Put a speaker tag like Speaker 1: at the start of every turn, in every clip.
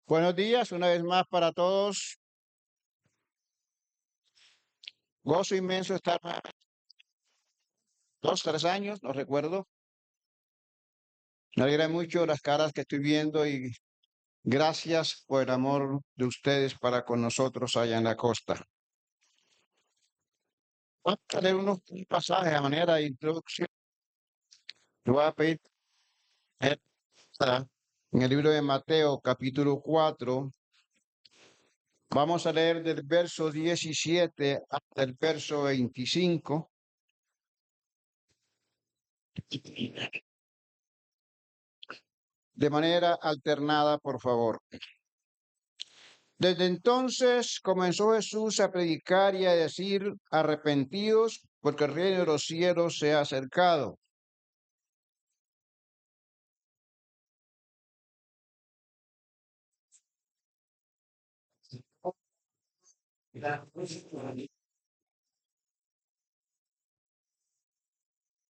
Speaker 1: Buenos días, una vez más para todos. Gozo inmenso estar nuevamente. 2, 3 años, no recuerdo. Me alegra mucho las caras que estoy viendo y gracias por el amor de ustedes para con nosotros allá en la costa. Voy a leer unos pasajes a manera de introducción. Le voy a pedir eh, en el libro de Mateo, capítulo 4. Vamos a leer del verso 17 hasta el verso 25. De manera alternada, por favor. Desde entonces comenzó Jesús a predicar y a decir: arrepentidos, porque el reino de los cielos se ha acercado.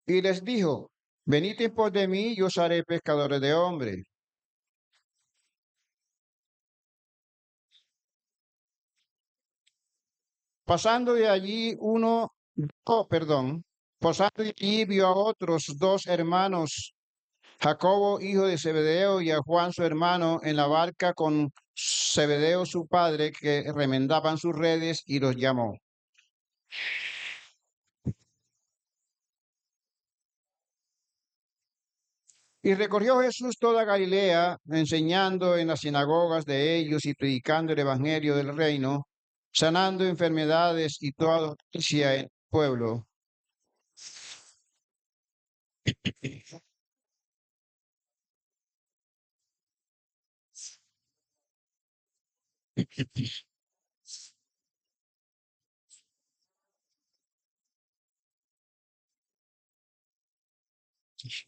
Speaker 1: Y les dijo: venid en pos de mí, y os haré pescadores de hombres. Pasando de allí pasando de allí vio a otros dos hermanos, Jacobo, hijo de Zebedeo, y a Juan su hermano, en la barca con Zebedeo su padre, que remendaban sus redes, y los llamó. Y recorrió Jesús toda Galilea, enseñando en las sinagogas de ellos y predicando el evangelio del reino, sanando enfermedades y toda dolencia en el pueblo.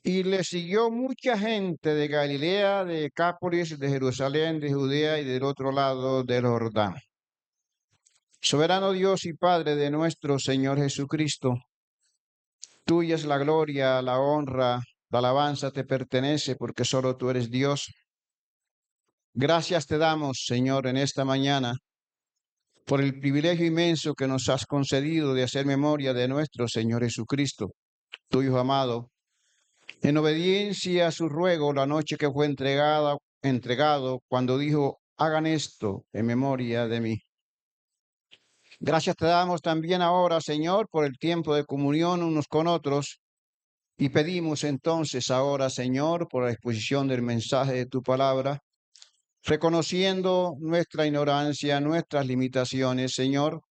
Speaker 1: Y le siguió mucha gente de Galilea, de Decápolis, de Jerusalén, de Judea y del otro lado del Jordán. Soberano Dios y Padre de nuestro Señor Jesucristo, tuya es la gloria, la honra, la alabanza te pertenece, porque solo tú eres Dios. Gracias te damos, Señor, en esta mañana por el privilegio inmenso que nos has concedido de hacer memoria de nuestro Señor Jesucristo, tu Hijo amado, en obediencia a su ruego la noche que fue entregado cuando dijo: hagan esto en memoria de mí. Gracias te damos también ahora, Señor, por el tiempo de comunión unos con otros, y pedimos entonces ahora, Señor, por la exposición del mensaje de tu palabra, reconociendo nuestra ignorancia, nuestras limitaciones, Señor.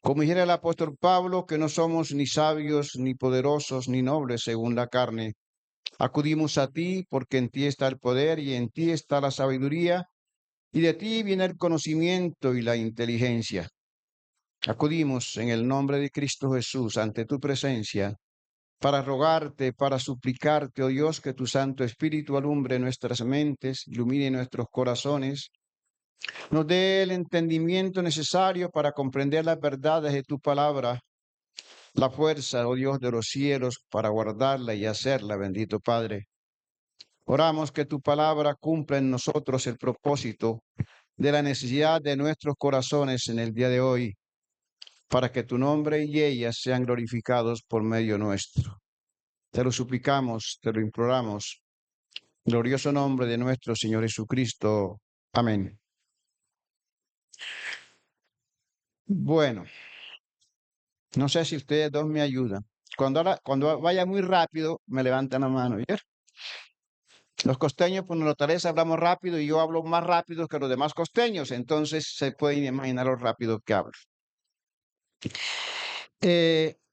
Speaker 1: Como dijera el apóstol Pablo, que no somos ni sabios, ni poderosos, ni nobles según la carne. Acudimos a ti porque en ti está el poder y en ti está la sabiduría, y de ti viene el conocimiento y la inteligencia. Acudimos en el nombre de Cristo Jesús ante tu presencia para rogarte, para suplicarte, oh Dios, que tu Santo Espíritu alumbre nuestras mentes, ilumine nuestros corazones, nos dé el entendimiento necesario para comprender las verdades de tu palabra, la fuerza, oh Dios de los cielos, para guardarla y hacerla, bendito Padre. Oramos que tu palabra cumpla en nosotros el propósito de la necesidad de nuestros corazones en el día de hoy, para que tu nombre y ellas sean glorificados por medio nuestro. Te lo suplicamos, te lo imploramos. Glorioso nombre de nuestro Señor Jesucristo. Amén. Bueno, no sé si ustedes dos me ayudan. Cuando vaya muy rápido, me levantan la mano. ¿Ya? Los costeños, por naturaleza, hablamos rápido y yo hablo más rápido que los demás costeños, entonces se pueden imaginar lo rápido que hablo.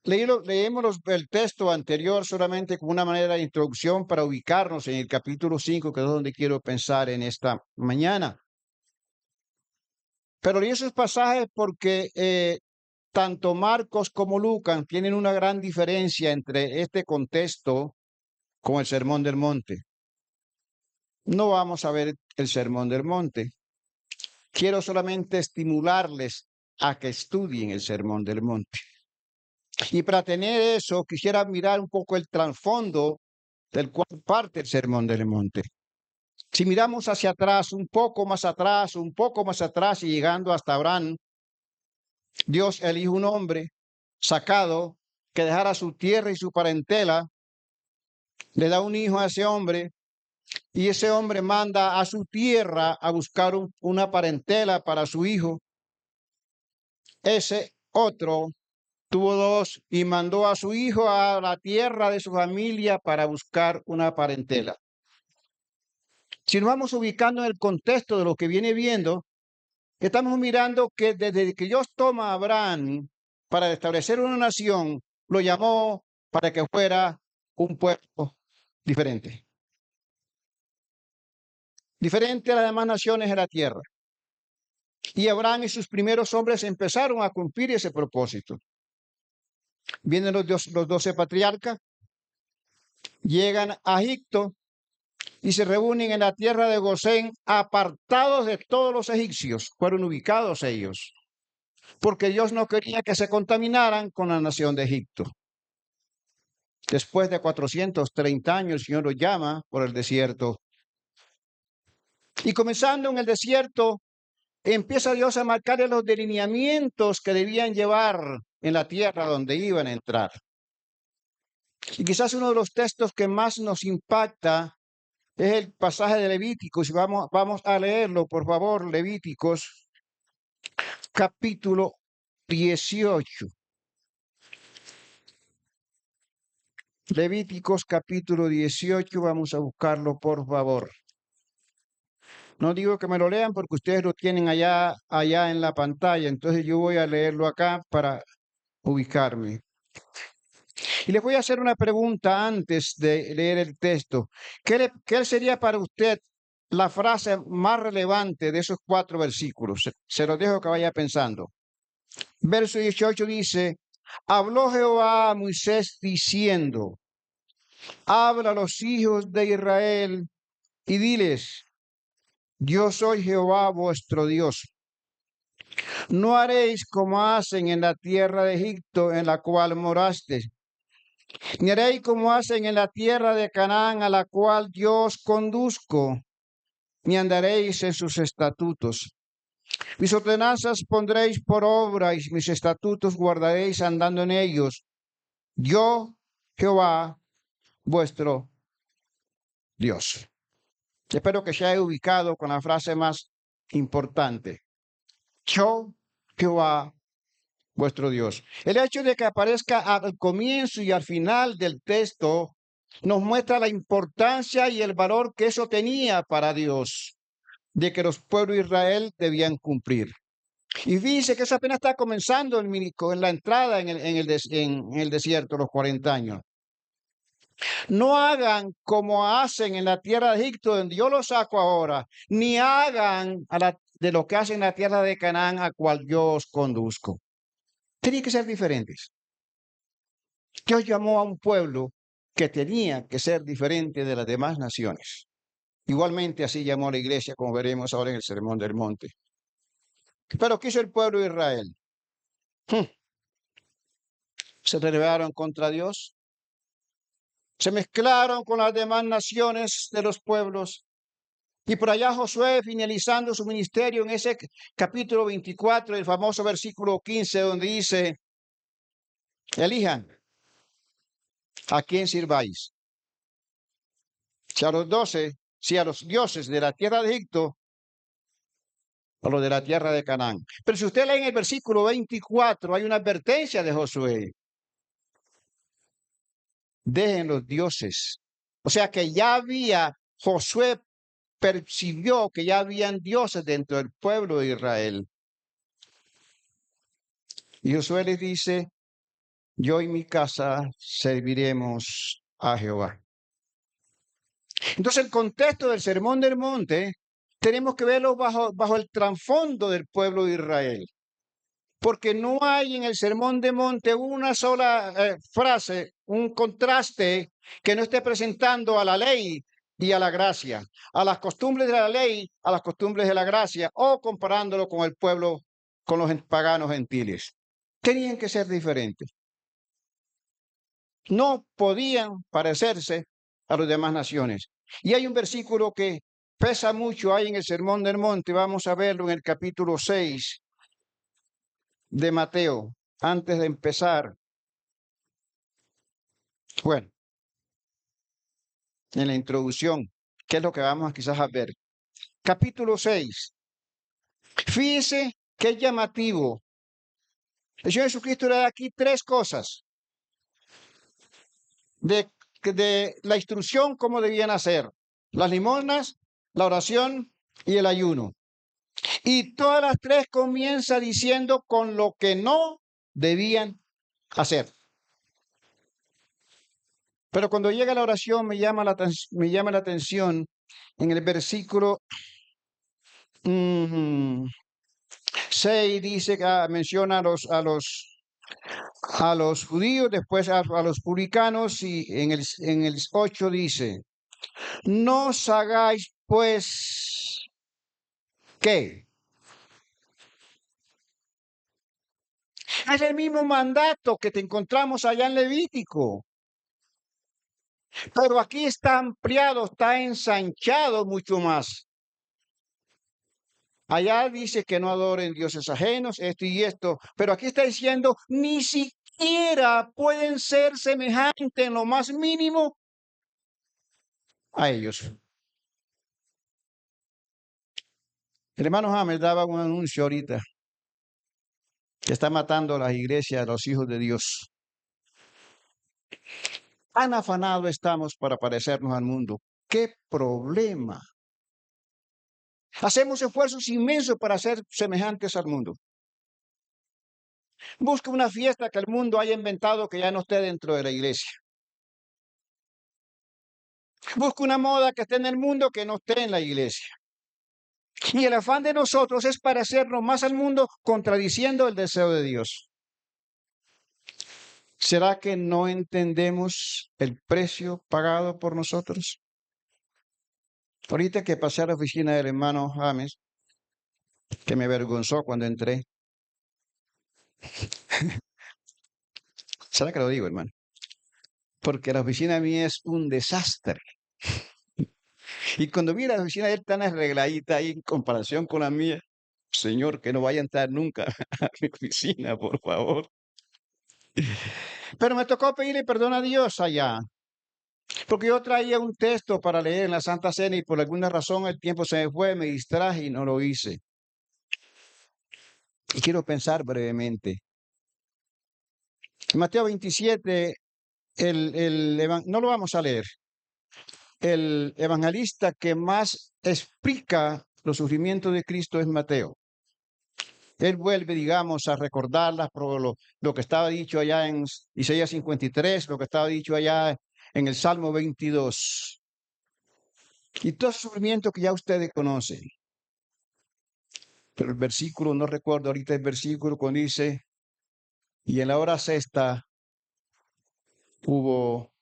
Speaker 1: Leemos el texto anterior solamente como una manera de introducción para ubicarnos en el capítulo 5, que es donde quiero pensar en esta mañana. Pero leí esos pasajes porque tanto Marcos como Lucas tienen una gran diferencia entre este contexto con el Sermón del Monte. No vamos a ver el Sermón del Monte. Quiero solamente estimularles a que estudien el Sermón del Monte. Y para tener eso, quisiera mirar un poco el trasfondo del cual parte el Sermón del Monte. Si miramos hacia atrás, un poco más atrás, un poco más atrás y llegando hasta Abraham, Dios elige un hombre sacado que dejara su tierra y su parentela, le da un hijo a ese hombre y ese hombre manda a su tierra a buscar una parentela para su hijo. Ese otro tuvo dos y mandó a su hijo a la tierra de su familia para buscar una parentela. Si nos vamos ubicando en el contexto de lo que viene viendo, estamos mirando que desde que Dios toma a Abraham para establecer una nación, lo llamó para que fuera un pueblo diferente. Diferente a las demás naciones de la tierra. Y Abraham y sus primeros hombres empezaron a cumplir ese propósito. Vienen los 12 patriarcas, llegan a Egipto y se reúnen en la tierra de Gosén, apartados de todos los egipcios. Fueron ubicados ellos, porque Dios no quería que se contaminaran con la nación de Egipto. Después de 430 años, el Señor los llama por el desierto. Y comenzando en el desierto, empieza Dios a marcarle los delineamientos que debían llevar en la tierra donde iban a entrar. Y quizás uno de los textos que más nos impacta es el pasaje de Levíticos. Y vamos a leerlo, por favor, Levíticos, capítulo 18. Levíticos, capítulo 18, vamos a buscarlo, por favor. No digo que me lo lean porque ustedes lo tienen allá en la pantalla, entonces yo voy a leerlo acá para ubicarme. Y les voy a hacer una pregunta antes de leer el texto. ¿Qué sería para usted la frase más relevante de esos 4 versículos? Se los dejo que vaya pensando. Verso 18 dice, habló Jehová a Moisés diciendo, habla a los hijos de Israel y diles, yo soy Jehová vuestro Dios. No haréis como hacen en la tierra de Egipto en la cual morasteis, ni haréis como hacen en la tierra de Canaán a la cual yo os conduzco, ni andaréis en sus estatutos. Mis ordenanzas pondréis por obra y mis estatutos guardaréis andando en ellos. Yo, Jehová, vuestro Dios. Espero que se haya ubicado con la frase más importante. Yo, Jehová, vuestro Dios. El hecho de que aparezca al comienzo y al final del texto nos muestra la importancia y el valor que eso tenía para Dios, de que los pueblos de Israel debían cumplir. Y dice que eso apenas está comenzando en la entrada en el desierto, los 40 años. No hagan como hacen en la tierra de Egipto, donde yo los saco ahora, ni hagan de lo que hacen en la tierra de Canaán, a cual yo os conduzco. Tenían que ser diferentes. Dios llamó a un pueblo que tenía que ser diferente de las demás naciones. Igualmente así llamó a la iglesia, como veremos ahora en el Sermón del Monte. Pero ¿qué hizo el pueblo de Israel? Se rebelaron contra Dios. Se mezclaron con las demás naciones de los pueblos. Y por allá Josué, finalizando su ministerio en ese capítulo 24, el famoso versículo 15, donde dice, elijan a quién sirváis. Si a los 12, si a los dioses de la tierra de Egipto, o los de la tierra de Canaán. Pero si usted lee en el versículo 24, hay una advertencia de Josué. Dejen los dioses. O sea que ya Josué percibió que ya habían dioses dentro del pueblo de Israel. Y Josué les dice, yo y mi casa serviremos a Jehová. Entonces el contexto del Sermón del Monte tenemos que verlo bajo el trasfondo del pueblo de Israel. Porque no hay en el Sermón del Monte una sola frase, un contraste que no esté presentando a la ley y a la gracia, a las costumbres de la ley, a las costumbres de la gracia, o comparándolo con el pueblo, con los paganos gentiles. Tenían que ser diferentes. No podían parecerse a las demás naciones. Y hay un versículo que pesa mucho ahí en el Sermón del Monte. Vamos a verlo en el capítulo 6 de Mateo, antes de empezar. Bueno, en la introducción, ¿qué es lo que vamos a quizás a ver? Capítulo 6. Fíjese qué llamativo. El Señor Jesucristo le da aquí tres cosas de la instrucción, cómo debían hacer: las limosnas, la oración y el ayuno. Y todas las tres comienza diciendo con lo que no debían hacer. Pero cuando llega la oración me llama la atención en el versículo 6, dice que menciona a los judíos, después a los publicanos, y en el 8 dice: no os hagáis pues, ¿qué? Es el mismo mandato que te encontramos allá en Levítico, pero aquí está ampliado, está ensanchado mucho más. Allá dice que no adoren dioses ajenos, esto y esto, pero aquí está diciendo ni siquiera pueden ser semejantes en lo más mínimo a ellos. El hermano James daba un anuncio ahorita que está matando a las iglesias, a los hijos de Dios. Tan afanados estamos para parecernos al mundo. ¡Qué problema! Hacemos esfuerzos inmensos para ser semejantes al mundo. Busca una fiesta que el mundo haya inventado que ya no esté dentro de la iglesia. Busca una moda que esté en el mundo que no esté en la iglesia. Y el afán de nosotros es parecernos más al mundo, contradiciendo el deseo de Dios. ¿Será que no entendemos el precio pagado por nosotros? Ahorita que pasé a la oficina del hermano James, que me avergonzó cuando entré. ¿Será que lo digo, hermano? Porque la oficina mía es un desastre. Y cuando vi la oficina de él tan arregladita ahí en comparación con la mía, señor, que no vaya a entrar nunca a mi oficina, por favor. Pero me tocó pedirle perdón a Dios allá, porque yo traía un texto para leer en la Santa Cena y por alguna razón el tiempo se me fue, me distraje y no lo hice. Y quiero pensar brevemente. En Mateo 27, no lo vamos a leer. El evangelista que más explica los sufrimientos de Cristo es Mateo. Él vuelve, digamos, a recordarlas por lo que estaba dicho allá en Isaías 53, lo que estaba dicho allá en el Salmo 22. Y todo ese sufrimiento que ya ustedes conocen. Pero el versículo, no recuerdo ahorita el versículo, cuando dice: y en la hora sexta hubo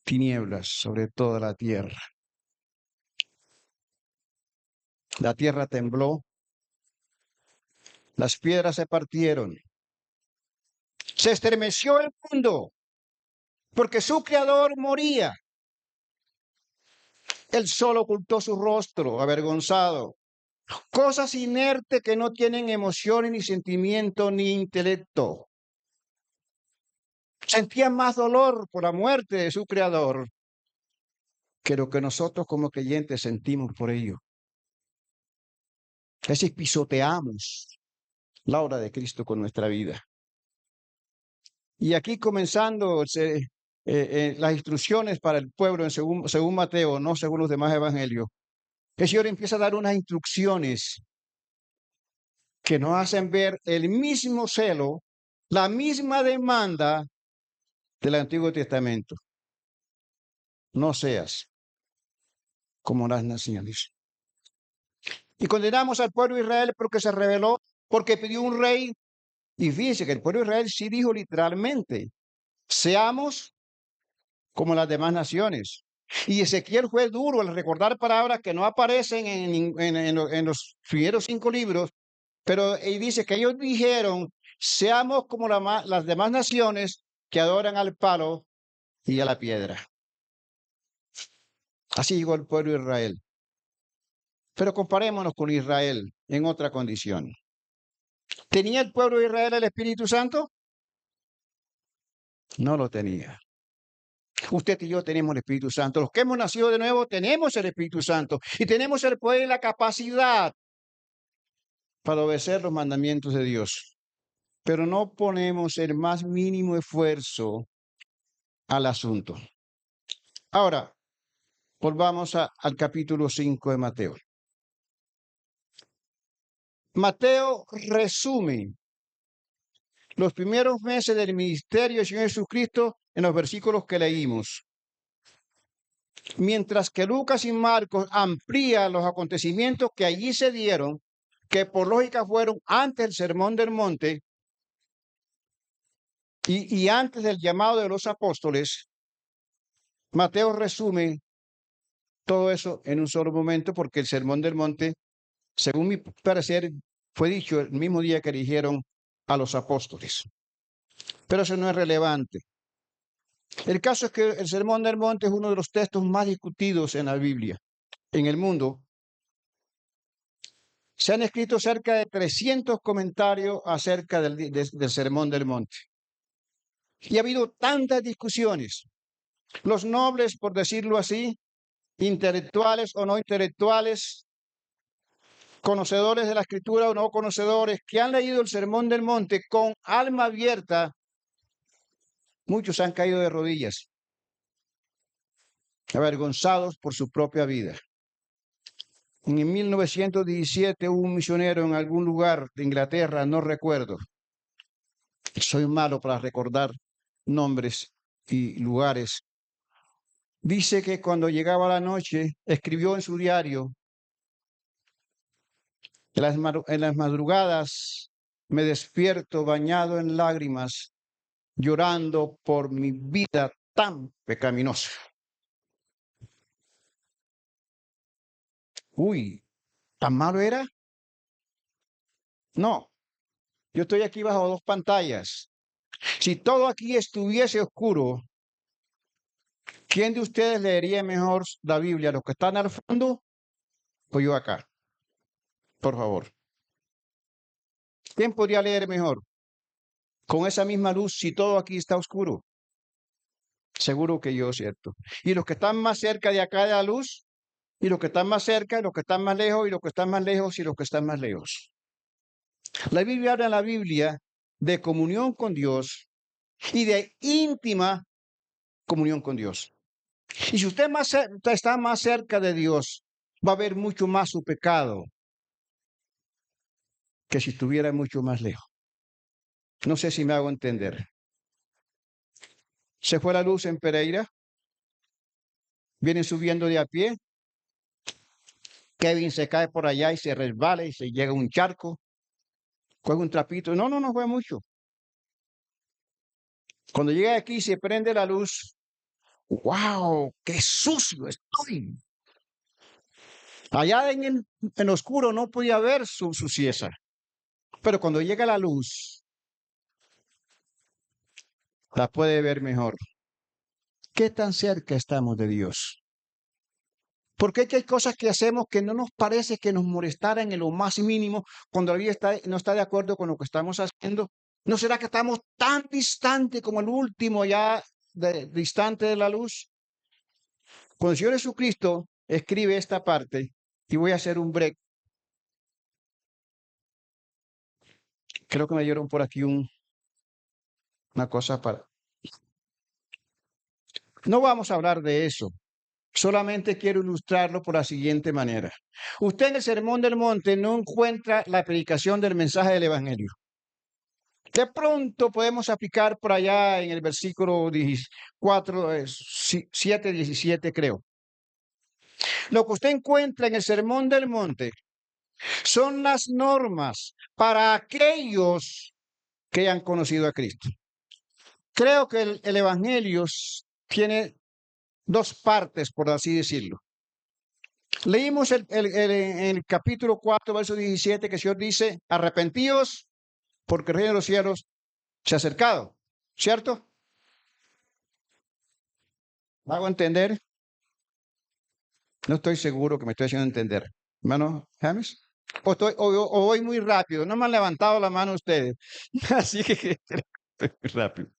Speaker 1: tinieblas sobre toda la tierra. La tierra tembló, las piedras se partieron, se estremeció el mundo, porque su creador moría. El sol ocultó su rostro, avergonzado. Cosas inertes que no tienen emociones, ni sentimiento, ni intelecto. Sentían más dolor por la muerte de su creador que lo que nosotros como creyentes sentimos por ello. Es decir, pisoteamos la obra de Cristo con nuestra vida. Y aquí comenzando las instrucciones para el pueblo según Mateo, no según los demás evangelios. El Señor empieza a dar unas instrucciones que nos hacen ver el mismo celo, la misma demanda del Antiguo Testamento. No seas como las naciones. Y condenamos al pueblo de Israel porque se rebeló, porque pidió un rey. Y fíjense que el pueblo de Israel sí dijo literalmente: seamos como las demás naciones. Y Ezequiel fue duro al recordar palabras que no aparecen en los primeros 5 libros, pero él dice que ellos dijeron: seamos como las demás naciones que adoran al palo y a la piedra. Así llegó el pueblo de Israel. Pero comparémonos con Israel en otra condición. ¿Tenía el pueblo de Israel el Espíritu Santo? No lo tenía. Usted y yo tenemos el Espíritu Santo. Los que hemos nacido de nuevo tenemos el Espíritu Santo y tenemos el poder y la capacidad para obedecer los mandamientos de Dios. Pero no ponemos el más mínimo esfuerzo al asunto. Ahora, volvamos al capítulo 5 de Mateo. Mateo resume los primeros meses del ministerio del Señor Jesucristo en los versículos que leímos. Mientras que Lucas y Marcos amplían los acontecimientos que allí se dieron, que por lógica fueron antes del Sermón del Monte y antes del llamado de los apóstoles, Mateo resume todo eso en un solo momento porque el Sermón del Monte, según mi parecer, fue dicho el mismo día que eligieron a los apóstoles. Pero eso no es relevante. El caso es que el Sermón del Monte es uno de los textos más discutidos en la Biblia, en el mundo. Se han escrito cerca de 300 comentarios acerca del Sermón del Monte. Y ha habido tantas discusiones. Los nobles, por decirlo así, intelectuales o no intelectuales, conocedores de la Escritura o no conocedores, que han leído el Sermón del Monte con alma abierta, muchos han caído de rodillas, avergonzados por su propia vida. En 1917 hubo un misionero en algún lugar de Inglaterra, no recuerdo. Soy malo para recordar nombres y lugares. Dice que cuando llegaba la noche, escribió en su diario, en las madrugadas me despierto bañado en lágrimas, llorando por mi vida tan pecaminosa. Uy, ¿tan malo era? No, yo estoy aquí bajo dos pantallas. Si todo aquí estuviese oscuro, ¿quién de ustedes leería mejor la Biblia? ¿Los que están al fondo o yo acá? Por favor. ¿Quién podría leer mejor? Con esa misma luz, si todo aquí está oscuro. Seguro que yo, ¿cierto? Y los que están más cerca de acá de la luz, y los que están más cerca, y los que están más lejos, y los que están más lejos, y los que están más lejos. La Biblia habla en la Biblia de comunión con Dios y de íntima comunión con Dios. Y si usted está más cerca de Dios, va a ver mucho más su pecado que si estuviera mucho más lejos. No sé si me hago entender. Se fue la luz en Pereira, vienen subiendo de a pie, Kevin se cae por allá y se resbala y se llega a un charco, coge un trapito. No fue mucho. Cuando llega aquí y se prende la luz, ¡wow! ¡Qué sucio estoy! Allá en el oscuro no podía ver su suciedad. Pero cuando llega la luz, la puede ver mejor. ¿Qué tan cerca estamos de Dios? Porque hay cosas que hacemos que no nos parece que nos molestaran en lo más mínimo cuando la vida no está de acuerdo con lo que estamos haciendo. ¿No será que estamos tan distante como el último ya distante de la luz? Cuando el Señor Jesucristo escribe esta parte, y voy a hacer un break. Creo que me dieron por aquí una cosa para... No vamos a hablar de eso. Solamente quiero ilustrarlo por la siguiente manera. Usted en el Sermón del Monte no encuentra la predicación del mensaje del Evangelio. De pronto podemos aplicar por allá en el versículo 7, 17, creo. Lo que usted encuentra en el Sermón del Monte son las normas para aquellos que han conocido a Cristo. Creo que el Evangelio tiene dos partes, por así decirlo. Leímos en el capítulo 4, verso 17, que el Señor dice, arrepentíos porque el reino de los cielos se ha acercado, ¿cierto? ¿Me hago entender? No estoy seguro que me estoy haciendo entender. Hermano James. O voy muy rápido. No me han levantado la mano ustedes. Así que estoy muy rápido.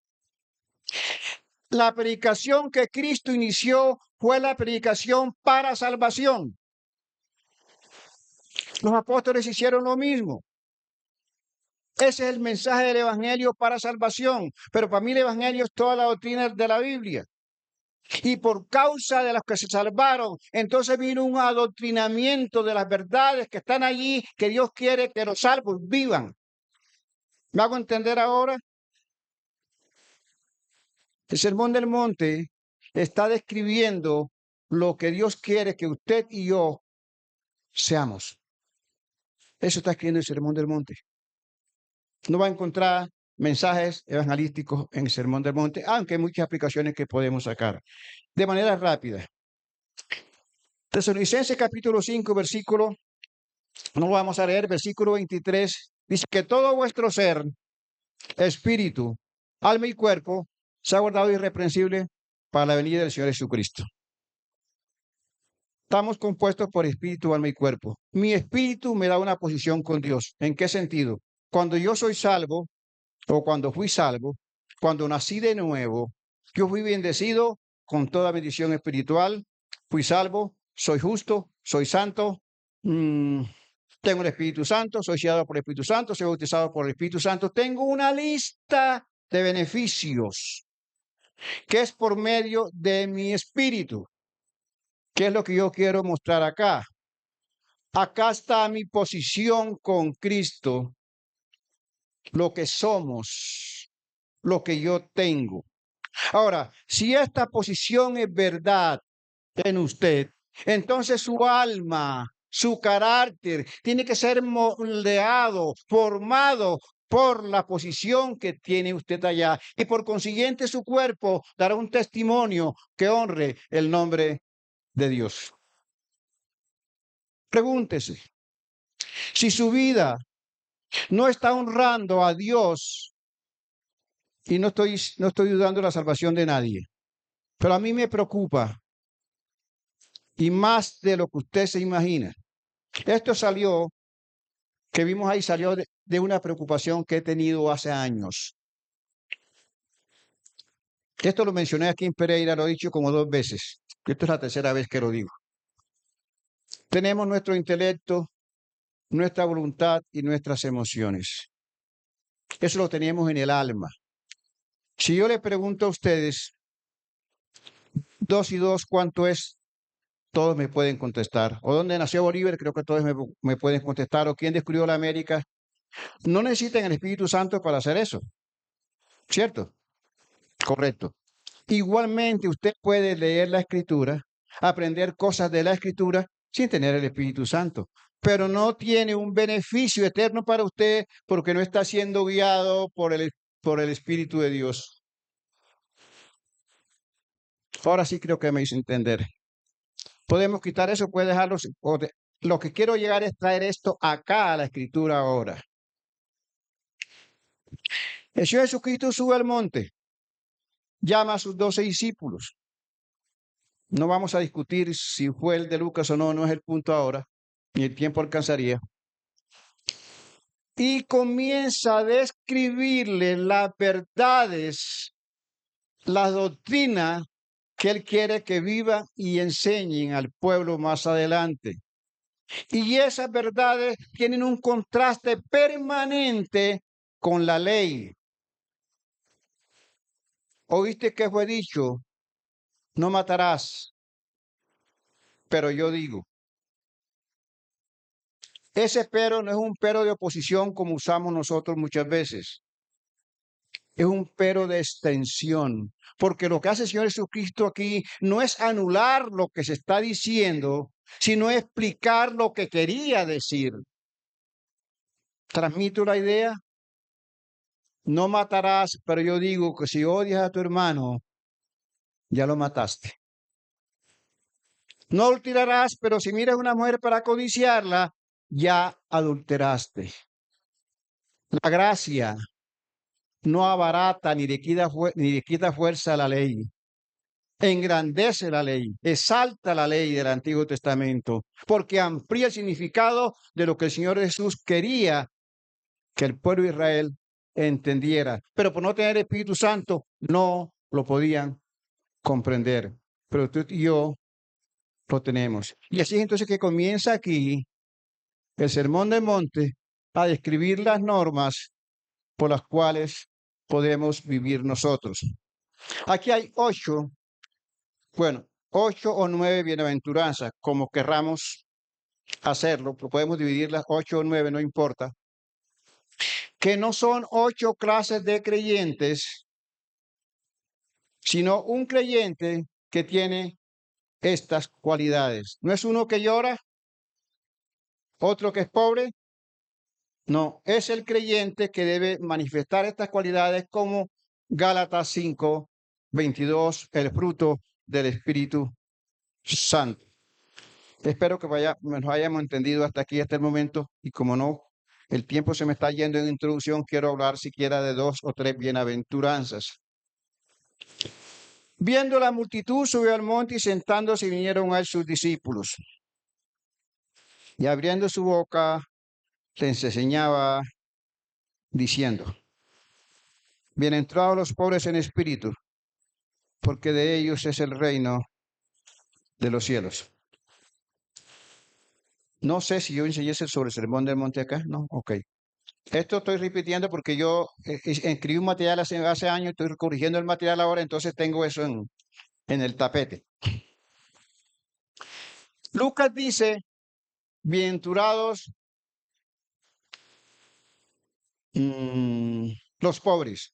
Speaker 1: La predicación que Cristo inició fue la predicación para salvación. Los apóstoles hicieron lo mismo. Ese es el mensaje del Evangelio para salvación. Pero para mí el Evangelio es toda la doctrina de la Biblia. Y por causa de los que se salvaron, entonces vino un adoctrinamiento de las verdades que están allí, que Dios quiere que los salvos vivan. ¿Me hago entender ahora? El Sermón del Monte está describiendo lo que Dios quiere que usted y yo seamos. Eso está escribiendo el Sermón del Monte. No va a encontrar mensajes evangelísticos en el Sermón del Monte, aunque hay muchas aplicaciones que podemos sacar. De manera rápida. Tesalonicenses capítulo 5, versículo, no vamos a leer, versículo 23, dice que todo vuestro ser, espíritu, alma y cuerpo, se ha guardado irreprensible para la venida del Señor Jesucristo. Estamos compuestos por espíritu, alma y cuerpo. Mi espíritu me da una posición con Dios. ¿En qué sentido? Cuando yo soy salvo, o cuando fui salvo, cuando nací de nuevo, yo fui bendecido con toda bendición espiritual, fui salvo, soy justo, soy santo, tengo el Espíritu Santo, soy sellado por el Espíritu Santo, soy bautizado por el Espíritu Santo, tengo una lista de beneficios que es por medio de mi espíritu. ¿Qué es lo que yo quiero mostrar acá? Acá está mi posición con Cristo, lo que somos, lo que yo tengo. Ahora, si esta posición es verdad en usted, entonces su alma, su carácter, tiene que ser moldeado, formado por la posición que tiene usted allá. Y por consiguiente su cuerpo dará un testimonio que honre el nombre de Dios. Pregúntese, si su vida no está honrando a Dios, y no estoy dudando de la salvación de nadie, pero a mí me preocupa, y más de lo que usted se imagina. Esto salió, que vimos ahí, salió de una preocupación que he tenido hace años. Esto lo mencioné aquí en Pereira, lo he dicho como 2 veces. Esta es la tercera vez que lo digo. Tenemos nuestro intelecto, nuestra voluntad y nuestras emociones. Eso lo tenemos en el alma. Si yo le pregunto a ustedes, 2 y 2, ¿cuánto es? Todos me pueden contestar. ¿O dónde nació Bolívar? Creo que todos me pueden contestar. ¿O quién descubrió la América? No necesitan el Espíritu Santo para hacer eso. ¿Cierto? Correcto. Igualmente, usted puede leer la Escritura, aprender cosas de la Escritura sin tener el Espíritu Santo, pero no tiene un beneficio eterno para usted porque no está siendo guiado por el Espíritu de Dios. Ahora sí creo que me hizo entender. Podemos quitar eso, puede dejarlo. Lo que quiero llegar es traer esto acá a la Escritura ahora. El Señor Jesucristo sube al monte, llama a sus 12 discípulos. No vamos a discutir si fue el de Lucas o no, no es el punto ahora, ni el tiempo alcanzaría. Y comienza a describirle las verdades, la doctrina que él quiere que viva y enseñen al pueblo más adelante. Y esas verdades tienen un contraste permanente con la ley. ¿Oíste que fue dicho? No matarás. Pero yo digo, ese pero no es un pero de oposición como usamos nosotros muchas veces. Es un pero de extensión, porque lo que hace el Señor Jesucristo aquí no es anular lo que se está diciendo, sino explicar lo que quería decir. ¿Transmito la idea? No matarás, pero yo digo que si odias a tu hermano, ya lo mataste. No adulterarás, pero si miras a una mujer para codiciarla, ya adulteraste. La gracia no abarata ni le quita fuerza a la ley. engrandece la ley, exalta la ley del Antiguo Testamento, porque amplía el significado de lo que el Señor Jesús quería que el pueblo de Israel entendiera. Pero por no tener Espíritu Santo, no lo podían comprender. Pero tú y yo lo tenemos. Y así es entonces que comienza aquí el Sermón del Monte a describir las normas por las cuales podemos vivir nosotros. Aquí hay 8 o 9 bienaventuranzas, como querramos hacerlo, podemos dividirlas 8 o 9, no importa, que no son 8 clases de creyentes, sino un creyente que tiene estas cualidades. No es uno que llora, otro que es pobre, no, es el creyente que debe manifestar estas cualidades como Gálatas 5:22, el fruto del Espíritu Santo. Espero que nos hayamos entendido hasta aquí, hasta el momento, y como no, el tiempo se me está yendo en introducción, quiero hablar siquiera de 2 o 3 bienaventuranzas. Viendo la multitud, subió al monte y sentándose vinieron a él sus discípulos. Y abriendo su boca, les enseñaba diciendo: bienaventurados los pobres en espíritu, porque de ellos es el reino de los cielos. No sé si yo enseñé sobre el Sermón del Monte acá, ¿no? Ok. Esto estoy repitiendo porque yo escribí un material hace años, estoy corrigiendo el material ahora, entonces tengo eso en el tapete. Lucas dice, bienaventurados los pobres.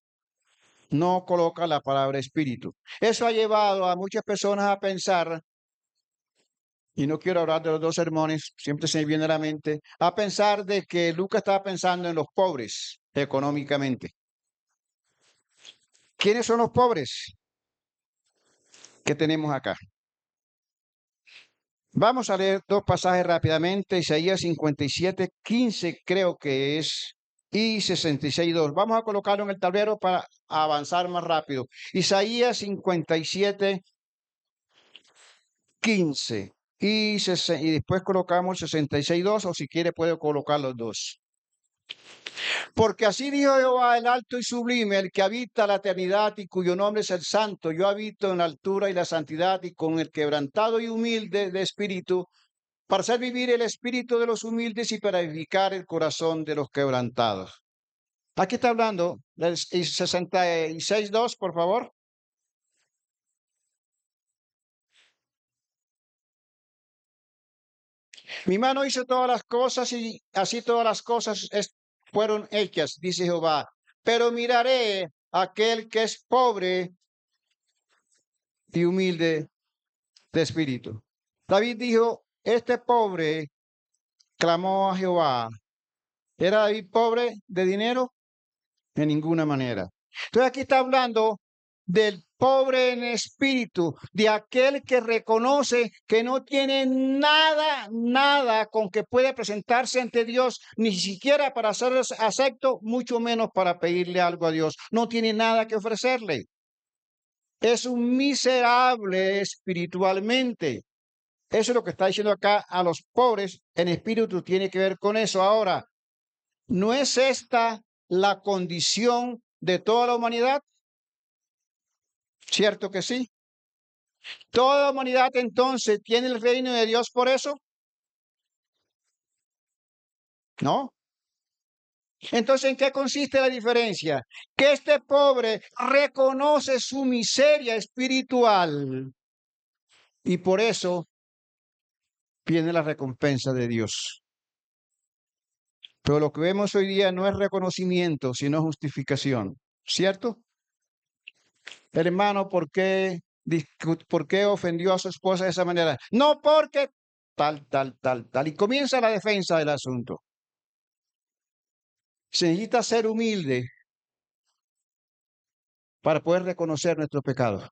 Speaker 1: No coloca la palabra espíritu. Eso ha llevado a muchas personas a pensar, y no quiero hablar de los 2 sermones, siempre se me viene a la mente, a pensar de que Lucas estaba pensando en los pobres económicamente. ¿Quiénes son los pobres que tenemos acá? Vamos a leer 2 pasajes rápidamente, Isaías 57:15 creo que es, y 66:2. Vamos a colocarlo en el tablero para avanzar más rápido. Isaías 57:15 y después colocamos 66:2, o si quiere puedo colocar los dos. Porque así dijo Jehová, el alto y sublime, el que habita la eternidad y cuyo nombre es el santo. Yo habito en la altura y la santidad y con el quebrantado y humilde de espíritu, para hacer vivir el espíritu de los humildes y para edificar el corazón de los quebrantados. Aquí está hablando del 66:2, por favor. Mi mano hizo todas las cosas y así todas las cosas fueron hechas, dice Jehová. Pero miraré a aquel que es pobre y humilde de espíritu. David dijo, este pobre clamó a Jehová. ¿Era David pobre de dinero? De ninguna manera. Entonces aquí está hablando del pobre en espíritu, de aquel que reconoce que no tiene nada con que puede presentarse ante Dios, ni siquiera para ser acepto, mucho menos para pedirle algo a Dios. No tiene nada que ofrecerle. Es un miserable espiritualmente. Eso es lo que está diciendo acá a los pobres en espíritu, tiene que ver con eso. Ahora, ¿no es esta la condición de toda la humanidad? ¿Cierto que sí? ¿Toda la humanidad entonces tiene el reino de Dios por eso? No. Entonces, ¿en qué consiste la diferencia? Que este pobre reconoce su miseria espiritual y por eso viene la recompensa de Dios. Pero lo que vemos hoy día no es reconocimiento, sino justificación. ¿Cierto? Hermano, ¿por qué ofendió a su esposa de esa manera? No porque tal. Y comienza la defensa del asunto. Se necesita ser humilde para poder reconocer nuestro pecado.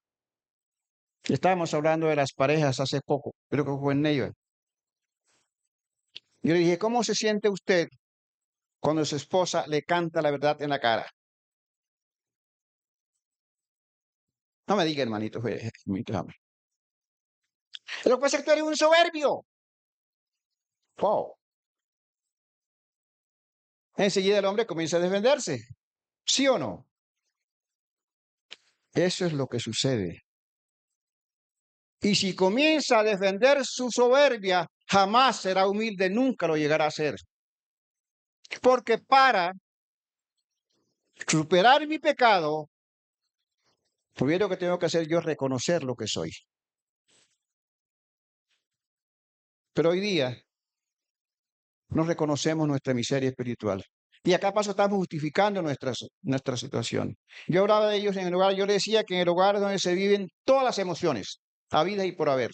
Speaker 1: Estábamos hablando de las parejas hace poco, creo que fue en Neiva. Yo le dije, ¿cómo se siente usted cuando su esposa le canta la verdad en la cara? No me diga, hermanito, amén. Lo que pasa es que tú eres un soberbio. Wow. Enseguida el hombre comienza a defenderse. ¿Sí o no? Eso es lo que sucede. Y si comienza a defender su soberbia, jamás será humilde, nunca lo llegará a ser. Porque para superar mi pecado, primero que tengo que hacer yo reconocer lo que soy. Pero hoy día no reconocemos nuestra miseria espiritual. Y acá paso estamos justificando nuestra situación. Yo hablaba de ellos en el hogar, yo le decía que en el hogar es donde se viven todas las emociones, habidas y por haber,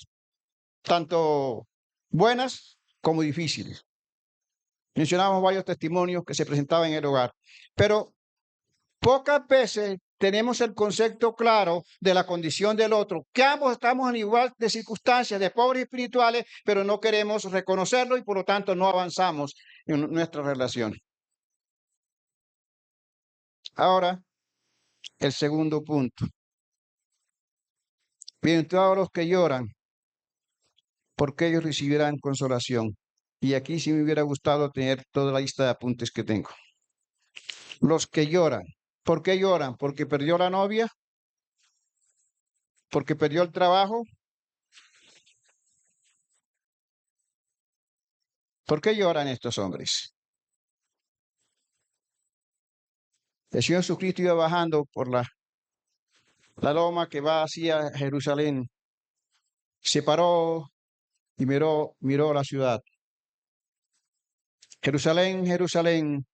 Speaker 1: tanto buenas como difíciles. Mencionamos varios testimonios que se presentaban en el hogar, pero pocas veces tenemos el concepto claro de la condición del otro, que ambos estamos en igual de circunstancias, de pobres espirituales, pero no queremos reconocerlo y por lo tanto no avanzamos en nuestra relación. Ahora, el segundo punto. Bienaventurados los que lloran, porque ellos recibirán consolación. Y aquí sí me hubiera gustado tener toda la lista de apuntes que tengo. Los que lloran. ¿Por qué lloran? ¿Porque perdió la novia? ¿Porque perdió el trabajo? ¿Por qué lloran estos hombres? El Señor Jesucristo iba bajando por la loma que va hacia Jerusalén. Se paró y miró la ciudad. Jerusalén, Jerusalén,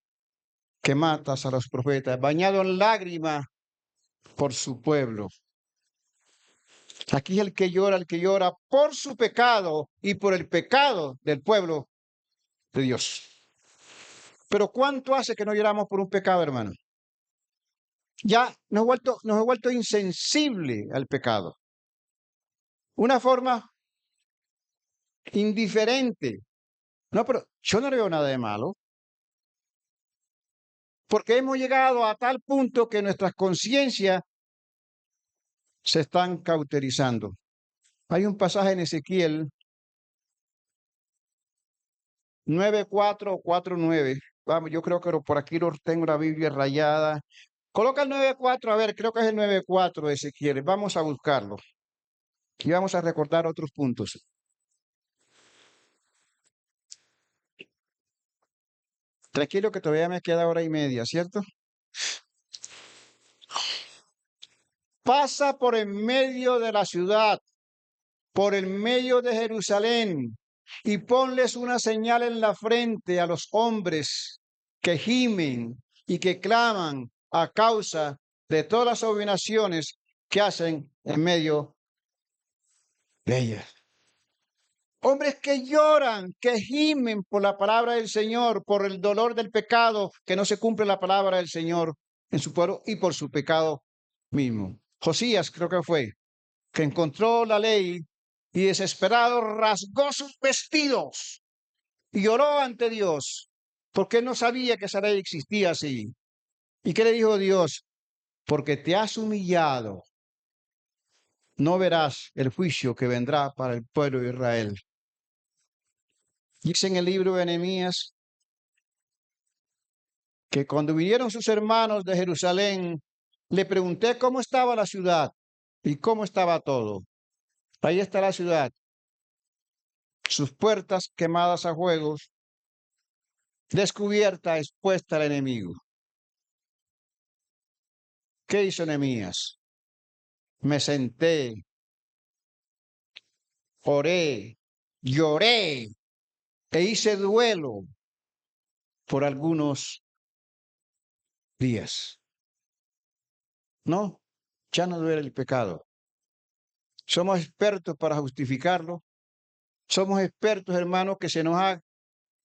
Speaker 1: que matas a los profetas, bañado en lágrimas por su pueblo. Aquí el que llora por su pecado y por el pecado del pueblo de Dios. Pero ¿cuánto hace que no lloramos por un pecado, hermano? Ya nos hemos vuelto insensible al pecado. Una forma indiferente. No, pero yo no le veo nada de malo. Porque hemos llegado a tal punto que nuestras conciencias se están cauterizando. Hay un pasaje en Ezequiel 9:4 o 4:9. Vamos, yo creo que por aquí tengo la Biblia rayada. Coloca el 9:4, a ver, creo que es el 9:4 de Ezequiel. Vamos a buscarlo. Y vamos a recordar otros puntos. Tranquilo que todavía me queda hora y media, ¿cierto? Pasa por en medio de la ciudad, por el medio de Jerusalén, y ponles una señal en la frente a los hombres que gimen y que claman a causa de todas las abominaciones que hacen en medio de ellas. Hombres que lloran, que gimen por la palabra del Señor, por el dolor del pecado, que no se cumple la palabra del Señor en su pueblo y por su pecado mismo. Josías creo que fue, que encontró la ley y desesperado rasgó sus vestidos y lloró ante Dios, porque no sabía que esa ley existía así. ¿Y qué le dijo Dios? Porque te has humillado, no verás el juicio que vendrá para el pueblo de Israel. Dice en el libro de Nehemías que cuando vinieron sus hermanos de Jerusalén, le pregunté cómo estaba la ciudad y cómo estaba todo. Ahí está la ciudad, sus puertas quemadas a fuegos, descubierta, expuesta al enemigo. ¿Qué hizo Nehemías? Me senté, oré, lloré e hice duelo por algunos días. No, ya no duele el pecado. Somos expertos para justificarlo. Somos expertos, hermanos, que se nos ha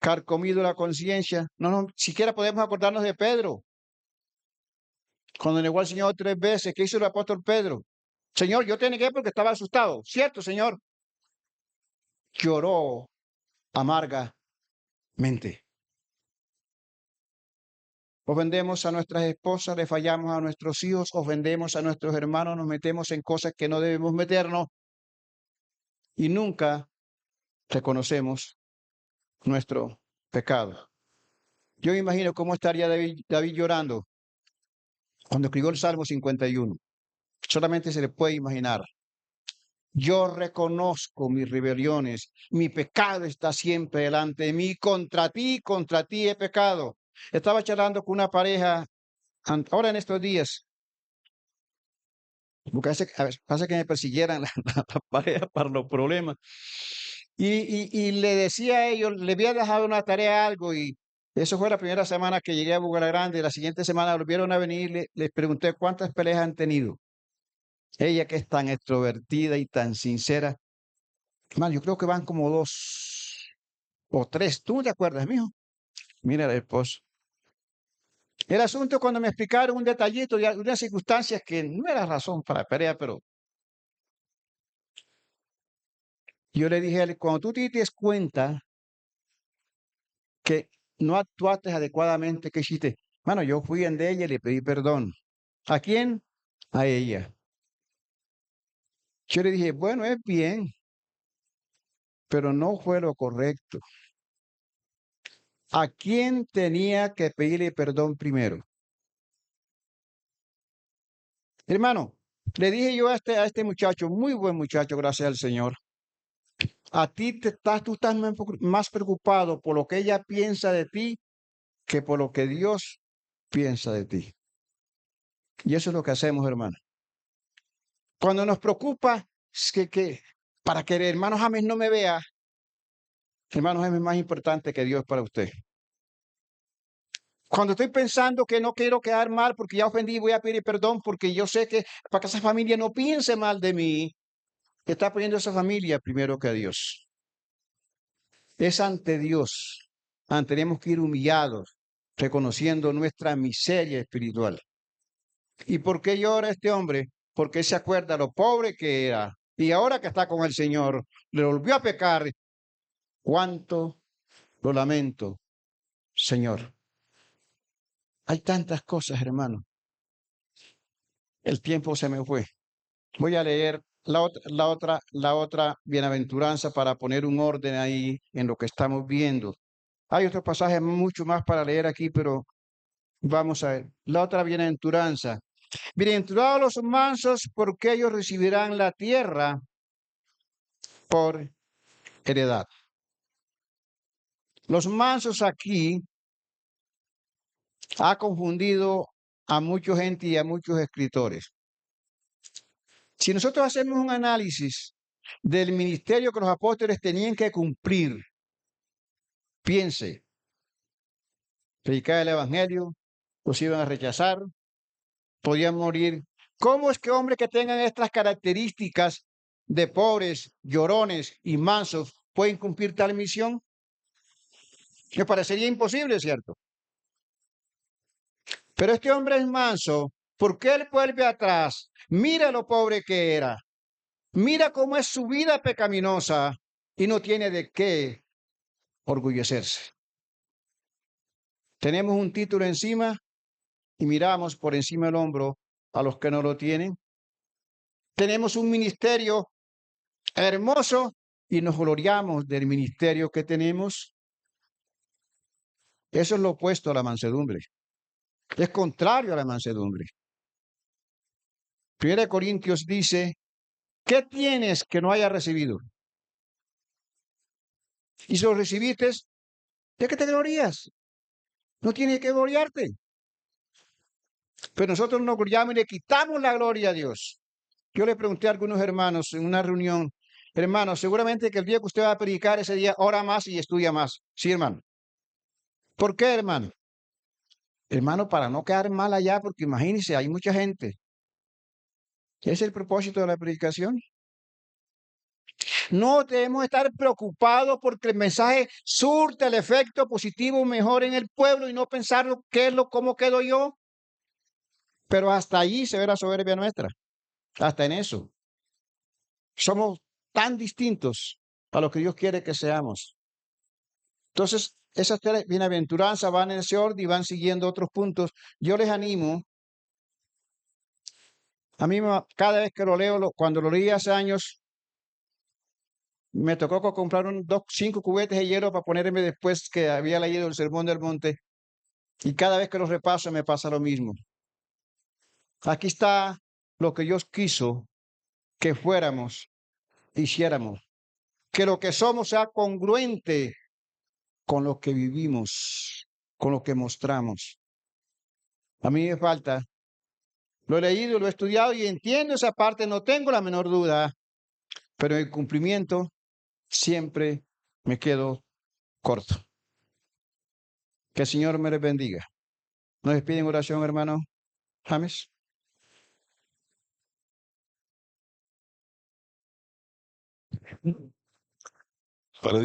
Speaker 1: carcomido la conciencia. No, siquiera podemos acordarnos de Pedro. Cuando negó al Señor 3 veces, ¿qué hizo el apóstol Pedro? Señor, yo te negué porque estaba asustado. ¿Cierto, Señor? Lloró amargamente. ofendemos a nuestras esposas, le fallamos a nuestros hijos, ofendemos a nuestros hermanos, nos metemos en cosas que no debemos meternos y nunca reconocemos nuestro pecado. Yo me imagino cómo estaría David llorando cuando escribió el Salmo 51. Solamente se le puede imaginar. Yo reconozco mis rebeliones, mi pecado está siempre delante de mí, contra ti he pecado. Estaba charlando con una pareja ahora en estos días, porque a veces pasa que me persiguieran la pareja para los problemas. Y le decía a ellos, le había dejado una tarea algo y eso fue la primera semana que llegué a Boca Grande. La siguiente semana volvieron a venir, les pregunté cuántas peleas han tenido. Ella que es tan extrovertida y tan sincera. Hermano, yo creo que van como 2 o 3. ¿Tú no te acuerdas, mijo? Mira el esposo. El asunto cuando me explicaron un detallito de unas circunstancias que no era razón para pelea, pero yo le dije a él, cuando tú te des cuenta que no actuaste adecuadamente, ¿qué hiciste? Bueno, yo fui en de ella y le pedí perdón. ¿A quién? A ella. Yo le dije, bueno, es bien, pero no fue lo correcto. ¿A quién tenía que pedirle perdón primero? Hermano, le dije yo a este muchacho, muy buen muchacho, gracias al Señor. A ti tú estás más preocupado por lo que ella piensa de ti que por lo que Dios piensa de ti. Y eso es lo que hacemos, hermano. Cuando nos preocupa es que para que el hermano James no me vea, hermano James es más importante que Dios para usted. Cuando estoy pensando que no quiero quedar mal porque ya ofendí, voy a pedir perdón porque yo sé que para que esa familia no piense mal de mí, está poniendo esa familia primero que a Dios. Es ante Dios. Tenemos que ir humillados, reconociendo nuestra miseria espiritual. ¿Y por qué llora este hombre? Porque se acuerda lo pobre que era. Y ahora que está con el Señor, le volvió a pecar. ¿Cuánto lo lamento, Señor? Hay tantas cosas, hermano. El tiempo se me fue. Voy a leer la otra bienaventuranza para poner un orden ahí en lo que estamos viendo. Hay otros pasajes mucho más para leer aquí, pero vamos a ver. La otra bienaventuranza. Bienaventurados los mansos, porque ellos recibirán la tierra por heredad. Los mansos aquí ha confundido a mucha gente y a muchos escritores. Si nosotros hacemos un análisis del ministerio que los apóstoles tenían que cumplir, piense, predicar el evangelio, los iban a rechazar, podían morir. ¿Cómo es que hombres que tengan estas características de pobres, llorones y mansos pueden cumplir tal misión? Me parecería imposible, ¿cierto? Pero este hombre es manso. ¿Por qué él vuelve atrás? Mira lo pobre que era. Mira cómo es su vida pecaminosa y no tiene de qué orgullecerse. Tenemos un título encima y miramos por encima del hombro a los que no lo tienen. Tenemos un ministerio hermoso y nos gloriamos del ministerio que tenemos. Eso es lo opuesto a la mansedumbre. Es contrario a la mansedumbre. 1 Corintios dice, ¿qué tienes que no hayas recibido? Y si lo recibiste, ¿de qué te glorías? No tienes que gloriarte. Pero nosotros nos gloriamos y le quitamos la gloria a Dios. Yo le pregunté a algunos hermanos en una reunión, hermano, seguramente que el día que usted va a predicar ese día, ora más y estudia más. Sí, hermano. ¿Por qué, hermano? Hermano, para no quedar mal allá, porque imagínense, hay mucha gente. ¿Es el propósito de la predicación? No debemos estar preocupados porque el mensaje surte el efecto positivo mejor en el pueblo y no pensar cómo quedo yo. Pero hasta allí se ve la soberbia nuestra. Hasta en eso. Somos tan distintos a lo que Dios quiere que seamos. Entonces, esas tres bienaventuranzas van en ese orden y van siguiendo otros puntos. Yo les animo, a mí cada vez que lo leo, cuando lo leí hace años, me tocó comprar 5 cubetes de hielo para ponerme después que había leído el Sermón del Monte. Y cada vez que lo repaso me pasa lo mismo. Aquí está lo que Dios quiso que fuéramos, hiciéramos. Que lo que somos sea congruente con lo que vivimos, con lo que mostramos. A mí me falta. Lo he leído, lo he estudiado y entiendo esa parte, no tengo la menor duda, pero en el cumplimiento siempre me quedo corto. Que el Señor me les bendiga. Nos despide en oración, hermano James.
Speaker 2: Para